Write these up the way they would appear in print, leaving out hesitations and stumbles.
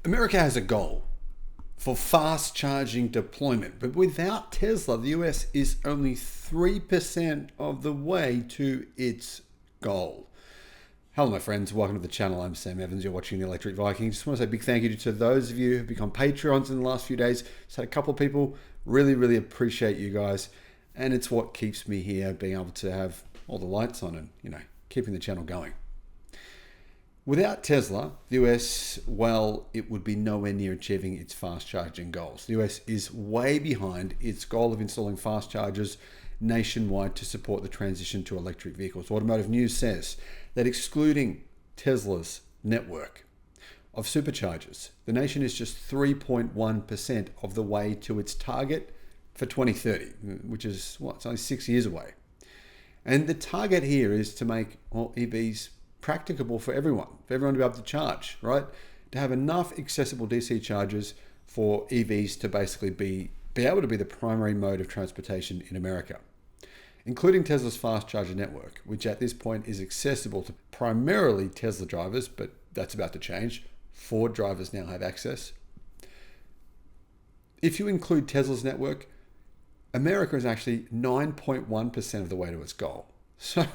America has a goal for fast charging deployment, but without Tesla, the US is only 3% of the way to its goal. Hello, my friends. Welcome to the channel. I'm Sam Evans. You're watching the Electric Viking. Just want to say a big thank you to those of you who've become Patreons in the last few days. Just had a couple of people. Really appreciate you guys. And it's what keeps me here, being able to have all the lights on and, keeping the channel going. Without Tesla, the US, well, it would be nowhere near achieving its fast charging goals. The US is way behind its goal of installing fast chargers nationwide to support the transition to electric vehicles. Automotive News says that excluding Tesla's network of superchargers, the nation is just 3.1% of the way to its target for 2030, which is, it's only 6 years away. And the target here is to make EVs practicable for everyone to be able to charge, right? To have enough accessible DC chargers for EVs to basically be able to be the primary mode of transportation in America, including Tesla's fast charger network, which at this point is accessible to primarily Tesla drivers, but that's about to change. Ford drivers now have access. If you include Tesla's network, America is actually 9.1% of the way to its goal. So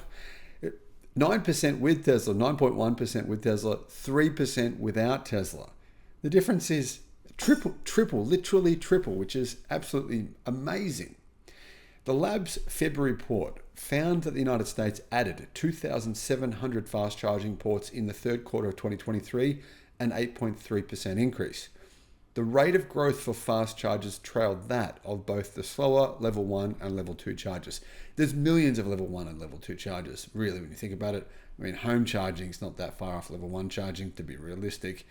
9% with Tesla, 9.1% with Tesla, 3% without Tesla. The difference is triple, literally triple, which is absolutely amazing. The lab's February report found that the United States added 2,700 fast charging ports in the third quarter of 2023, an 8.3% increase. The rate of growth for fast chargers trailed that of both the slower level 1 and level 2 chargers. There's millions of level 1 and level 2 chargers, really, when you think about it. I mean, home charging is not that far off level 1 charging, to be realistic.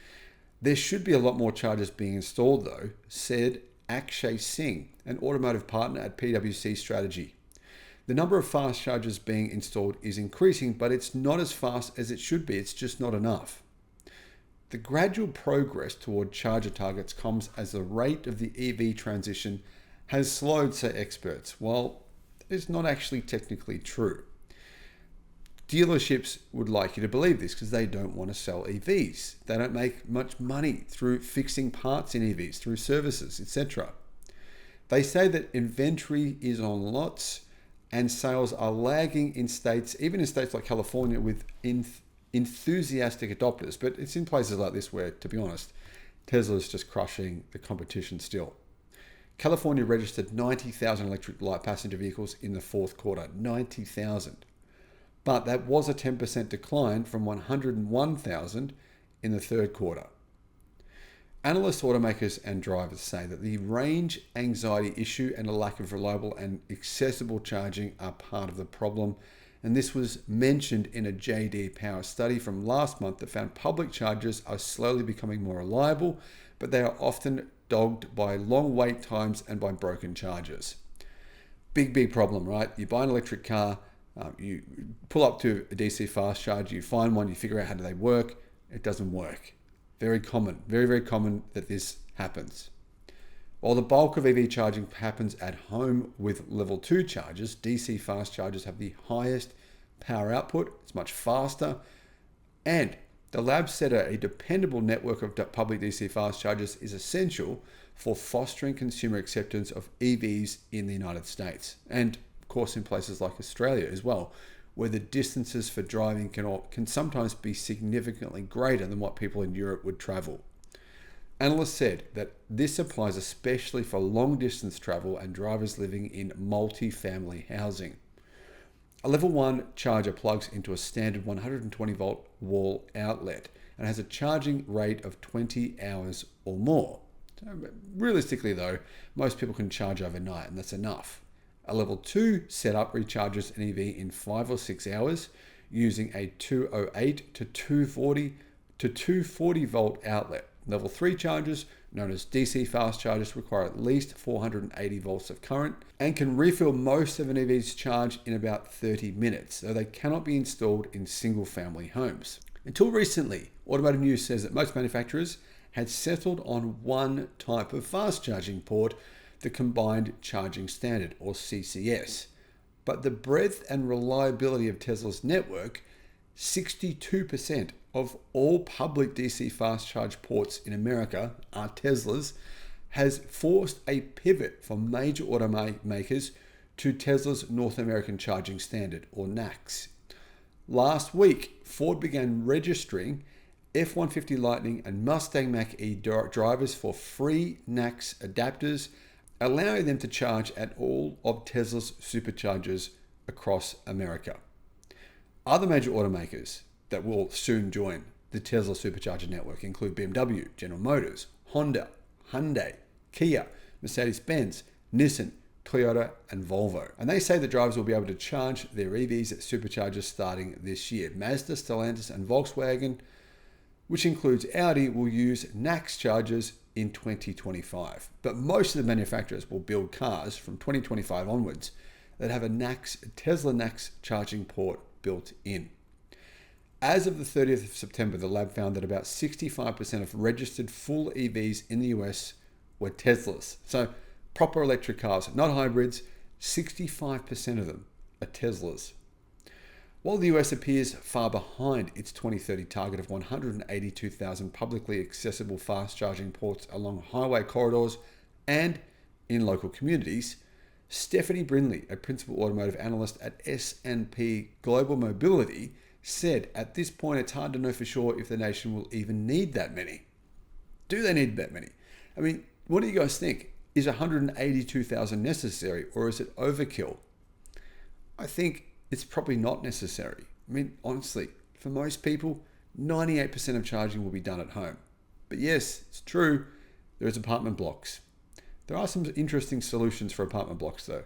There should be a lot more chargers being installed, though, said Akshay Singh, an automotive partner at PwC Strategy. The number of fast chargers being installed is increasing, but it's not as fast as it should be. It's just not enough. The gradual progress toward charger targets comes as the rate of the EV transition has slowed, say experts. Well, it's not actually technically true. Dealerships would like you to believe this because they don't want to sell EVs. They don't make much money through fixing parts in EVs, through services, etc. They say that inventory is on lots and sales are lagging in states, even in states like California, with enthusiastic adopters, but it's in places like this where, to be honest, Tesla's just crushing the competition still. California registered 90,000 electric light passenger vehicles in the fourth quarter, 90,000. But that was a 10% decline from 101,000 in the third quarter. Analysts, automakers, and drivers say that the range anxiety issue and a lack of reliable and accessible charging are part of the problem. And this was mentioned in a J.D. Power study from last month that found public chargers are slowly becoming more reliable, but they are often dogged by long wait times and by broken chargers. Big problem, right? You buy an electric car, you pull up to a DC fast charger, you find one, you figure out how do they work. It doesn't work. Very common, very common that this happens. While the bulk of EV charging happens at home with level 2 chargers, DC fast chargers have the highest power output. It's much faster. And the lab said a dependable network of public DC fast chargers is essential for fostering consumer acceptance of EVs in the United States. And of course in places like Australia as well, where the distances for driving can sometimes be significantly greater than what people in Europe would travel. Analysts said that this applies especially for long distance travel and drivers living in multi-family housing. A level 1 charger plugs into a standard 120 volt wall outlet and has a charging rate of 20 hours or more. So realistically though, most people can charge overnight and that's enough. A level 2 setup recharges an EV in 5 or 6 hours using a 208 to 240 volt outlet. Level 3 chargers, known as DC fast chargers, require at least 480 volts of current and can refill most of an EV's charge in about 30 minutes, so they cannot be installed in single-family homes. Until recently, Automotive News says that most manufacturers had settled on one type of fast charging port, the Combined Charging Standard, or CCS. But the breadth and reliability of Tesla's network, 62% of all public DC fast charge ports in America are Tesla's, has forced a pivot from major automakers to Tesla's North American Charging Standard, or NACS. Last week, Ford began registering F-150 Lightning and Mustang Mach-E drivers for free NACS adapters, allowing them to charge at all of Tesla's superchargers across America. Other major automakers that will soon join the Tesla supercharger network include BMW, General Motors, Honda, Hyundai, Kia, Mercedes-Benz, Nissan, Toyota, and Volvo. And they say the drivers will be able to charge their EVs at superchargers starting this year. Mazda, Stellantis, and Volkswagen, which includes Audi, will use NACS chargers in 2025. But most of the manufacturers will build cars from 2025 onwards that have a Tesla NACS charging port built in. As of the 30th of September, the lab found that about 65% of registered full EVs in the US were Teslas. So proper electric cars, not hybrids, 65% of them are Teslas. While the US appears far behind its 2030 target of 182,000 publicly accessible fast charging ports along highway corridors and in local communities, Stephanie Brindley, a principal automotive analyst at S&P Global Mobility, said at this point it's hard to know for sure if the nation will even need that many. Do they need that many? I mean, what do you guys think? Is 182,000 necessary, or is it overkill? I think it's probably not necessary. I mean, honestly, for most people, 98% of charging will be done at home. But yes, it's true, there's apartment blocks. There are some interesting solutions for apartment blocks though.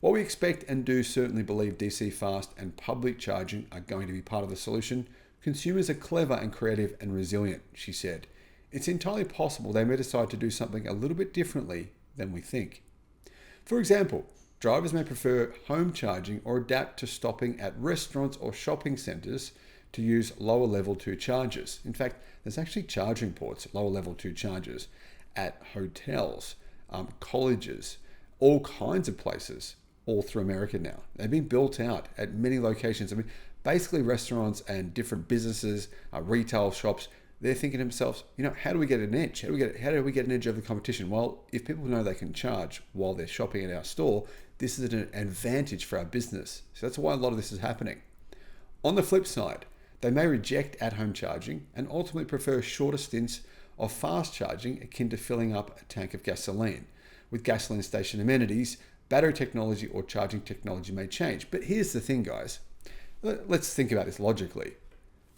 While we expect and do certainly believe DC fast and public charging are going to be part of the solution, consumers are clever and creative and resilient, she said. It's entirely possible they may decide to do something a little bit differently than we think. For example, drivers may prefer home charging or adapt to stopping at restaurants or shopping centers to use lower level 2 chargers. In fact, there's actually charging ports, lower level 2 chargers, at hotels, colleges, all kinds of places all through America now. They've been built out at many locations. I mean, basically restaurants and different businesses, retail shops, they're thinking to themselves, how do we get an edge? How do we get an edge over the competition? Well, if people know they can charge while they're shopping at our store, this is an advantage for our business. So that's why a lot of this is happening. On the flip side, they may reject at-home charging and ultimately prefer shorter stints of fast charging akin to filling up a tank of gasoline. With gasoline station amenities, battery technology or charging technology may change. But here's the thing, guys. Let's think about this logically.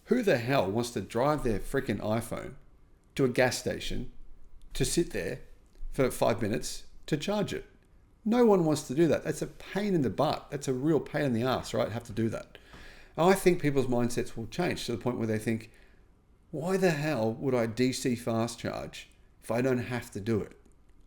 Who the hell wants to drive their freaking iPhone to a gas station to sit there for 5 minutes to charge it? No one wants to do that. That's a pain in the butt. That's a real pain in the ass, right? Have to do that. And I think people's mindsets will change to the point where they think, why the hell would I DC fast charge if I don't have to do it?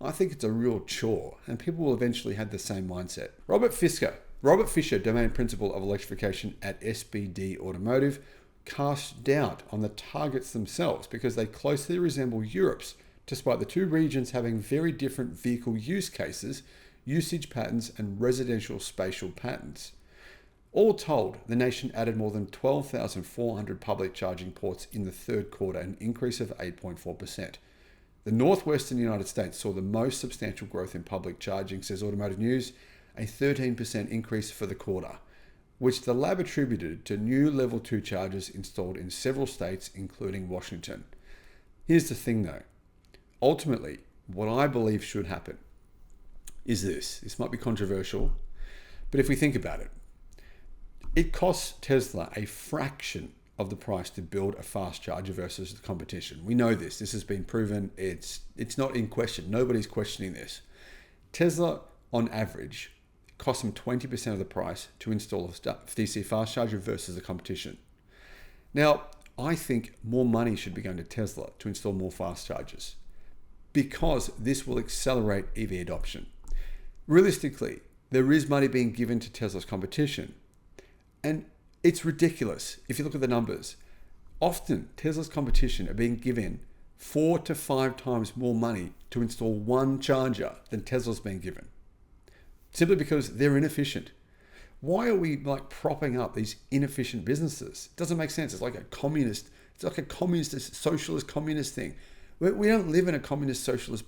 I think it's a real chore, and people will eventually have the same mindset. Robert Fisher, domain principal of electrification at SBD Automotive, cast doubt on the targets themselves because they closely resemble Europe's, despite the two regions having very different vehicle use cases, usage patterns, and residential spatial patterns. All told, the nation added more than 12,400 public charging ports in the third quarter, an increase of 8.4%. The northwestern United States saw the most substantial growth in public charging, says Automotive News, a 13% increase for the quarter, which the lab attributed to new level 2 chargers installed in several states, including Washington. Here's the thing though. Ultimately, what I believe should happen is this. This might be controversial, but if we think about it, it costs Tesla a fraction of the price to build a fast charger versus the competition. We know this. This has been proven. It's not in question. Nobody's questioning this. Tesla, on average, costs them 20% of the price to install a DC fast charger versus the competition. Now, I think more money should be going to Tesla to install more fast chargers because this will accelerate EV adoption. Realistically, there is money being given to Tesla's competition, and it's ridiculous if you look at the numbers. Often, Tesla's competition are being given 4 to 5 times more money to install one charger than Tesla's being given, simply because they're inefficient. Why are we like propping up these inefficient businesses? It doesn't make sense. It's like a communist, socialist communist thing. We don't live in a communist socialist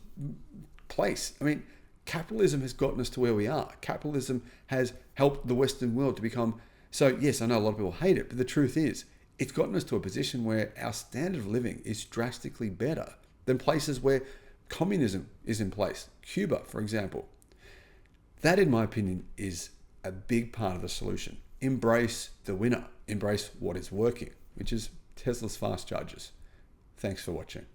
place. I mean, capitalism has gotten us to where we are. Capitalism has helped the Western world to become, so yes, I know a lot of people hate it, but the truth is, it's gotten us to a position where our standard of living is drastically better than places where communism is in place. Cuba, for example. That, in my opinion, is a big part of the solution. Embrace the winner. Embrace what is working, which is Tesla's fast chargers. Thanks for watching.